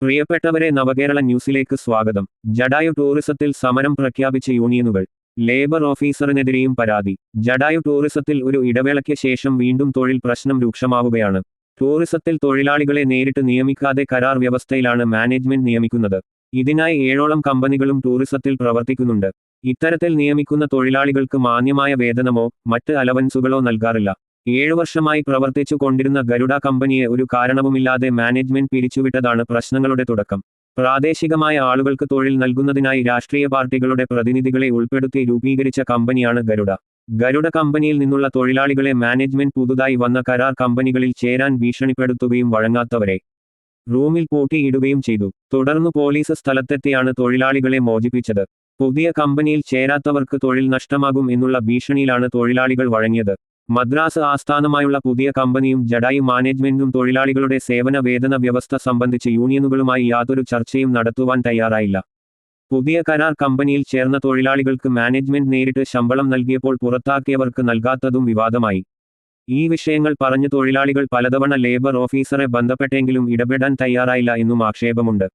പ്രിയപ്പെട്ടവരെ, നവകേരള ന്യൂസിലേക്ക് സ്വാഗതം. ജടായു ടൂറിസത്തിൽ സമരം പ്രഖ്യാപിച്ച യൂണിയനുകൾ. ലേബർ ഓഫീസറിനെതിരെയും പരാതി. ജടായു ടൂറിസത്തിൽ ഒരു ഇടവേളയ്ക്ക് ശേഷം വീണ്ടും തൊഴിൽ പ്രശ്നം രൂക്ഷമാവുകയാണ്. ടൂറിസത്തിൽ തൊഴിലാളികളെ നേരിട്ട് നിയമിക്കാതെ കരാർ വ്യവസ്ഥയിലാണ് മാനേജ്മെന്റ് നിയമിക്കുന്നത്. ഇതിനായി 7ഓളം കമ്പനികളും ടൂറിസത്തിൽ പ്രവർത്തിക്കുന്നുണ്ട്. ഇത്തരത്തിൽ നിയമിക്കുന്ന തൊഴിലാളികൾക്ക് മാന്യമായ വേതനമോ മറ്റ് അലവൻസുകളോ നൽകാറില്ല. 7 വർഷമായി പ്രവർത്തിച്ചു കൊണ്ടിരുന്ന ഗരുഡ കമ്പനിയെ ഒരു കാരണവുമില്ലാതെ മാനേജ്മെന്റ് പിരിച്ചുവിട്ടതാണ് പ്രശ്നങ്ങളുടെ തുടക്കം. പ്രാദേശികമായ ആളുകൾക്ക് തൊഴിൽ നൽകുന്നതിനായി രാഷ്ട്രീയ പാർട്ടികളുടെ പ്രതിനിധികളെ ഉൾപ്പെടുത്തി രൂപീകരിച്ച കമ്പനിയാണ് ഗരുഡ. ഗരുഡ കമ്പനിയിൽ നിന്നുള്ള തൊഴിലാളികളെ മാനേജ്മെന്റ് പുതുതായി വന്ന കരാർ കമ്പനികളിൽ ചേരാൻ ഭീഷണിപ്പെടുത്തുകയും വഴങ്ങാത്തവരെ റൂമിൽ പൂട്ടിയിടുകയും ചെയ്തു. തുടർന്ന് പോലീസ് സ്ഥലത്തെത്തിയാണ് തൊഴിലാളികളെ മോചിപ്പിച്ചത്. പുതിയ കമ്പനിയിൽ ചേരാത്തവർക്ക് തൊഴിൽ നഷ്ടമാകും എന്നുള്ള ഭീഷണിയിലാണ് തൊഴിലാളികൾ വഴങ്ങിയത്. മദ്രാസ് ആസ്ഥാനമായുള്ള പുതിയ കമ്പനിയും ജടായു മാനേജ്മെന്റും തൊഴിലാളികളുടെ സേവന വേതന വ്യവസ്ഥ സംബന്ധിച്ച് യൂണിയനുകളുമായി യാതൊരു ചർച്ചയും നടത്തുവാൻ തയ്യാറായില്ല. പുതിയ കരാർ കമ്പനിയിൽ ചേർന്ന തൊഴിലാളികൾക്ക് മാനേജ്മെന്റ് നേരിട്ട് ശമ്പളം നൽകിയപ്പോൾ പുറത്താക്കിയവർക്ക് നൽകാത്തതും വിവാദമായി. ഈ വിഷയങ്ങൾ പറഞ്ഞ് തൊഴിലാളികൾ പലതവണ ലേബർ ഓഫീസറെ ബന്ധപ്പെട്ടെങ്കിലും ഇടപെടാൻ തയ്യാറായില്ല എന്നും ആക്ഷേപമുണ്ട്.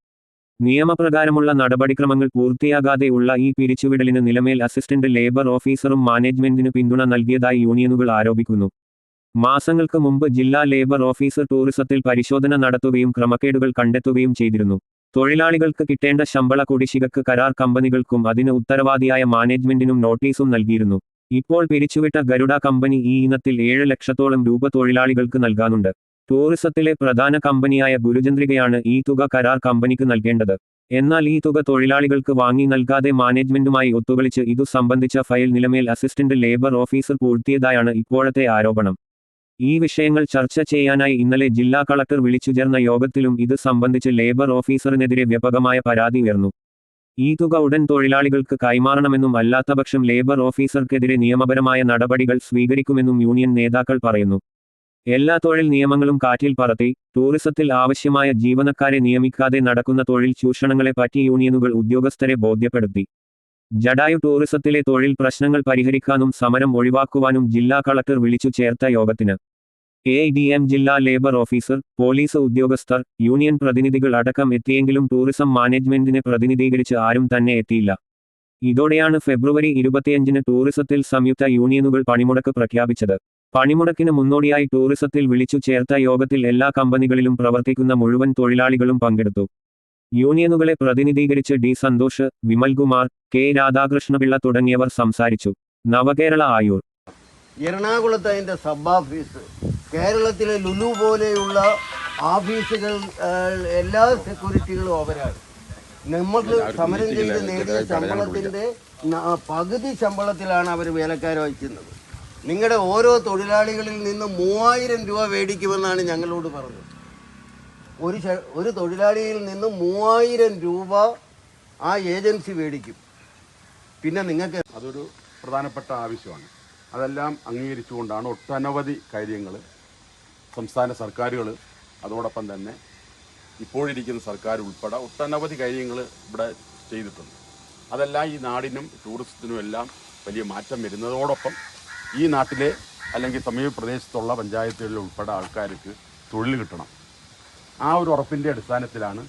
നിയമപ്രകാരമുള്ള നടപടിക്രമങ്ങൾ പൂർത്തിയാകാതെ ഉള്ള ഈ പിരിച്ചുവിടലിന് നിലമേൽ അസിസ്റ്റന്റ് ലേബർ ഓഫീസറും മാനേജ്മെന്റിന് പിന്തുണ നൽകിയതായി യൂണിയനുകൾ ആരോപിക്കുന്നു. മാസങ്ങൾക്ക് മുമ്പ് ജില്ലാ ലേബർ ഓഫീസർ ടൂറിസത്തിൽ പരിശോധന നടത്തുകയും ക്രമക്കേടുകൾ കണ്ടെത്തുകയും ചെയ്തിരുന്നു. തൊഴിലാളികൾക്ക് കിട്ടേണ്ട ശമ്പള കുടിശ്ശികക്ക് കരാർ കമ്പനികൾക്കും അതിന് ഉത്തരവാദിയായ മാനേജ്മെന്റിനും നോട്ടീസും നൽകിയിരുന്നു. ഇപ്പോൾ പിരിച്ചുവിട്ട ഗരുഡ കമ്പനി ഈ ഇനത്തിൽ 7 ലക്ഷത്തോളം രൂപ തൊഴിലാളികൾക്ക് നൽകാനുണ്ട്. ടൂറിസത്തിലെ പ്രധാന കമ്പനിയായ ഗുരുചന്ദ്രികയാണ് ഈ തുക കരാർ കമ്പനിക്ക് നൽകേണ്ടത്. എന്നാൽ ഈ തുക തൊഴിലാളികൾക്ക് വാങ്ങി നൽകാതെ മാനേജ്മെന്റുമായി ഒത്തുകളിച്ച് ഇതു സംബന്ധിച്ച file Nilamel assistant labour officer പൂഴ്ത്തിയതായാണ് ഇപ്പോഴത്തെ ആരോപണം. ഈ വിഷയങ്ങൾ ചർച്ച ചെയ്യാനായി ഇന്നലെ ജില്ലാ കളക്ടർ വിളിച്ചുചേർന്ന യോഗത്തിലും ഇത് സംബന്ധിച്ച് ലേബർ ഓഫീസറിനെതിരെ വ്യാപകമായ പരാതി ഉയർന്നു. ഈ തുക ഉടൻ തൊഴിലാളികൾക്ക് കൈമാറണമെന്നും അല്ലാത്തപക്ഷം ലേബർ ഓഫീസർക്കെതിരെ നിയമപരമായ നടപടികൾ സ്വീകരിക്കുമെന്നും യൂണിയൻ നേതാക്കൾ പറയുന്നു. എല്ലാ തൊഴിൽ നിയമങ്ങളും കാറ്റിൽ പറത്തി ടൂറിസത്തിൽ ആവശ്യമായ ജീവനക്കാരെ നിയമിക്കാതെ നടക്കുന്ന തൊഴിൽ ചൂഷണങ്ങളെപ്പറ്റി യൂണിയനുകൾ ഉദ്യോഗസ്ഥരെ ബോധ്യപ്പെടുത്തി. ജടായു ടൂറിസത്തിലെ തൊഴിൽ പ്രശ്നങ്ങൾ പരിഹരിക്കാനും സമരം ഒഴിവാക്കുവാനും ജില്ലാ കളക്ടർ വിളിച്ചു ചേർത്ത യോഗത്തിന് AIDM ജില്ലാ ലേബർ ഓഫീസർ, പോലീസ് ഉദ്യോഗസ്ഥർ, യൂണിയൻ പ്രതിനിധികൾ അടക്കം എത്തിയെങ്കിലും ടൂറിസം മാനേജ്മെന്റിനെ പ്രതിനിധീകരിച്ച് ആരും തന്നെ എത്തിയില്ല. ഇതോടെയാണ് ഫെബ്രുവരി 25-ന് ടൂറിസത്തിൽ സംയുക്ത യൂണിയനുകൾ പണിമുടക്ക് പ്രഖ്യാപിച്ചത്. പണിമുടക്കിന് മുന്നോടിയായി ടൂറിസത്തിൽ വിളിച്ചു ചേർത്ത യോഗത്തിൽ എല്ലാ കമ്പനികളിലും പ്രവർത്തിക്കുന്ന മുഴുവൻ തൊഴിലാളികളും പങ്കെടുത്തു. യൂണിയനുകളെ പ്രതിനിധീകരിച്ച് D. സന്തോഷ്, വിമൽകുമാർ, K. രാധാകൃഷ്ണപിള്ള തുടങ്ങിയവർ സംസാരിച്ചു. നവകേരള ആയൂർ. എറണാകുളത്ത് അതിൻ്റെ സബ് ഓഫീസ്, കേരളത്തിലെ ലുലു പോലെയുള്ള ഓഫീസുകൾ, എല്ലാ സെക്യൂരിറ്റികളും അവരാണ്. നമുക്ക് സമരം ചെയ്ത് നേടിയ ശമ്പളത്തിൻ്റെ പകുതി ശമ്പളത്തിലാണ് അവർ വേലക്കാരെ വയ്ക്കുന്നത്. നിങ്ങളുടെ ഓരോ തൊഴിലാളികളിൽ നിന്ന് 3000 രൂപ മേടിക്കുമെന്നാണ് ഞങ്ങളോട് പറഞ്ഞത്. ഒരു തൊഴിലാളിയിൽ നിന്ന് 3000 രൂപ ആ ഏജൻസി മേടിക്കും. പിന്നെ നിങ്ങൾക്ക് അതൊരു പ്രധാനപ്പെട്ട ആവശ്യമാണ്. അതെല്ലാം അംഗീകരിച്ചുകൊണ്ടാണ് ഒട്ടനവധി കാര്യങ്ങൾ സംസ്ഥാന സർക്കാരുകൾ, അതോടൊപ്പം തന്നെ ഇപ്പോഴിരിക്കുന്ന സർക്കാർ ഉൾപ്പെടെ ഒട്ടനവധി കാര്യങ്ങൾ ഇവിടെ ചെയ്തിട്ടുണ്ട്. അതെല്ലാം ഈ നാടിനും ടൂറിസത്തിനും എല്ലാം വലിയ മാറ്റം വരുന്നതോടൊപ്പം ഈ നാട്ടിലെ അല്ലെങ്കിൽ സമീപ പ്രദേശത്തുള്ള പഞ്ചായത്തുകളിൽ ഉൾപ്പെടെ ആൾക്കാർക്ക് തൊഴിൽ കിട്ടണം. ആ ഒരു ഉറപ്പിൻ്റെ അടിസ്ഥാനത്തിലാണ്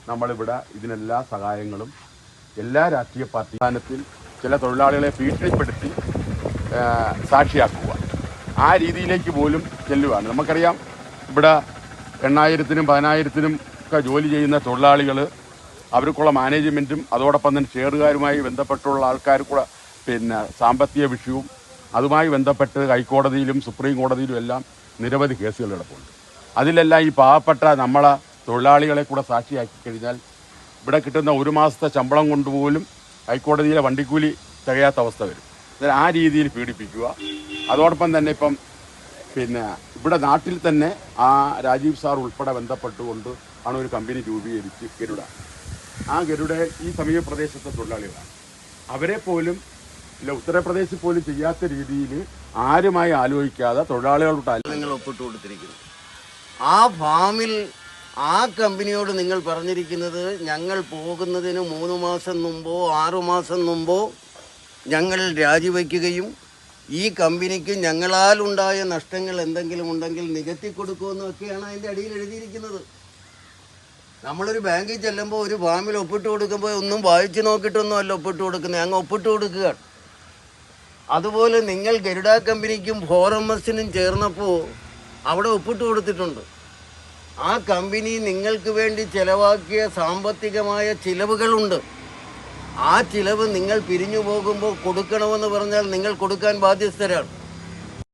നമ്മളിവിടെ ഇതിനെല്ലാ സഹായങ്ങളും എല്ലാ രാഷ്ട്രീയ പാർട്ടി സ്ഥാനത്തിൽ ചില തൊഴിലാളികളെ ഭീഷണിപ്പെടുത്തി സാക്ഷിയാക്കുക, ആ രീതിയിലേക്ക് പോലും ചെല്ലുകയാണ്. നമുക്കറിയാം, ഇവിടെ 8,000-നും 10,000-നും ഒക്കെ ജോലി ചെയ്യുന്ന തൊഴിലാളികൾ, അവർക്കുള്ള മാനേജ്മെൻറ്റും അതോടൊപ്പം തന്നെ ഷെയറുകാരുമായി ബന്ധപ്പെട്ടുള്ള ആൾക്കാർക്കുള്ള സാമ്പത്തിക വിഷയവും അതുമായി ബന്ധപ്പെട്ട് ഹൈക്കോടതിയിലും സുപ്രീം കോടതിയിലും എല്ലാം നിരവധി കേസുകൾ കിടപ്പുണ്ട്. അതിലെല്ലാം ഈ പാവപ്പെട്ട നമ്മളെ തൊഴിലാളികളെ കൂടെ സാക്ഷിയാക്കി കഴിഞ്ഞാൽ ഇവിടെ കിട്ടുന്ന 1 മാസത്തെ ശമ്പളം കൊണ്ടുപോലും ഹൈക്കോടതിയിലെ വണ്ടിക്കൂലി തികയാത്ത അവസ്ഥ വരും. ആ രീതിയിൽ പീഡിപ്പിക്കുക. അതോടൊപ്പം തന്നെ ഇപ്പം ഇവിടെ നാട്ടിൽ തന്നെ ആ രാജീവ് സാർ ഉൾപ്പെടെ ബന്ധപ്പെട്ടുകൊണ്ട് ആണ് ഒരു കമ്പനി രൂപീകരിച്ച് ഗരുഡ. ആ ഗരുഡ ഈ സമീപ പ്രദേശത്തെ തൊഴിലാളികളാണ്. അവരെ പോലും ഉത്തർപ്രദേശിൽ പോലും ചെയ്യാത്ത രീതിയിൽ ആരുമായി ആലോചിക്കാതെ തൊഴിലാളികളുടെ നിങ്ങൾ ഒപ്പിട്ട് കൊടുത്തിരിക്കുന്നു. ആ ഫാമിൽ ആ കമ്പനിയോട് നിങ്ങൾ പറഞ്ഞിരിക്കുന്നത് ഞങ്ങൾ പോകുന്നതിന് 3 മാസം മുമ്പോ 6 മാസം മുമ്പോ ഞങ്ങൾ രാജിവെക്കുകയും ഈ കമ്പനിക്ക് ഞങ്ങളാൽ ഉണ്ടായ നഷ്ടങ്ങൾ എന്തെങ്കിലും ഉണ്ടെങ്കിൽ നികത്തി കൊടുക്കുമെന്നൊക്കെയാണ് അതിൻ്റെ അടിയിൽ എഴുതിയിരിക്കുന്നത്. നമ്മളൊരു ബാങ്കിൽ ചെല്ലുമ്പോൾ ഒരു ഫാമിൽ ഒപ്പിട്ട് കൊടുക്കുമ്പോൾ ഒന്നും വായിച്ച് നോക്കിയിട്ടൊന്നും അല്ല ഒപ്പിട്ട് കൊടുക്കുന്നത്, അങ്ങ് ഒപ്പിട്ട് കൊടുക്കുകയാണ്. അതുപോലെ നിങ്ങൾ ഗരുഡ കമ്പനിക്കും 4MS ചേർന്നപ്പോൾ അവിടെ ഒപ്പിട്ട് കൊടുത്തിട്ടുണ്ട്. ആ കമ്പനി നിങ്ങൾക്ക് വേണ്ടി ചിലവാക്കിയ സാമ്പത്തികമായ ചിലവുകളുണ്ട്. ആ ചിലവ് നിങ്ങൾ പിരിഞ്ഞു പോകുമ്പോൾ കൊടുക്കണമെന്ന് പറഞ്ഞാൽ നിങ്ങൾ കൊടുക്കാൻ ബാധ്യസ്ഥരാണ്.